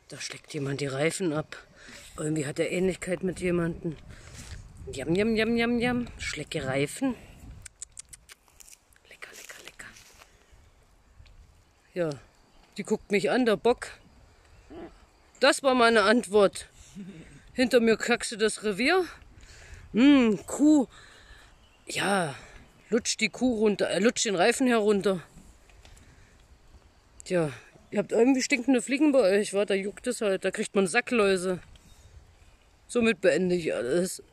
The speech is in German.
Da schlägt jemand die Reifen ab. Irgendwie hat er Ähnlichkeit mit jemandem. Jam, jam, jam, jam, jam. Schlecke Reifen. Lecker, lecker, lecker. Ja, die guckt mich an, der Bock. Das war meine Antwort. Hinter mir kackste das Revier. Kuh. Ja, lutscht die Kuh runter, lutscht den Reifen herunter. Tja, ihr habt irgendwie stinkende Fliegen bei euch, wa? Da juckt es halt, da kriegt man Sackläuse. Somit beende ich alles.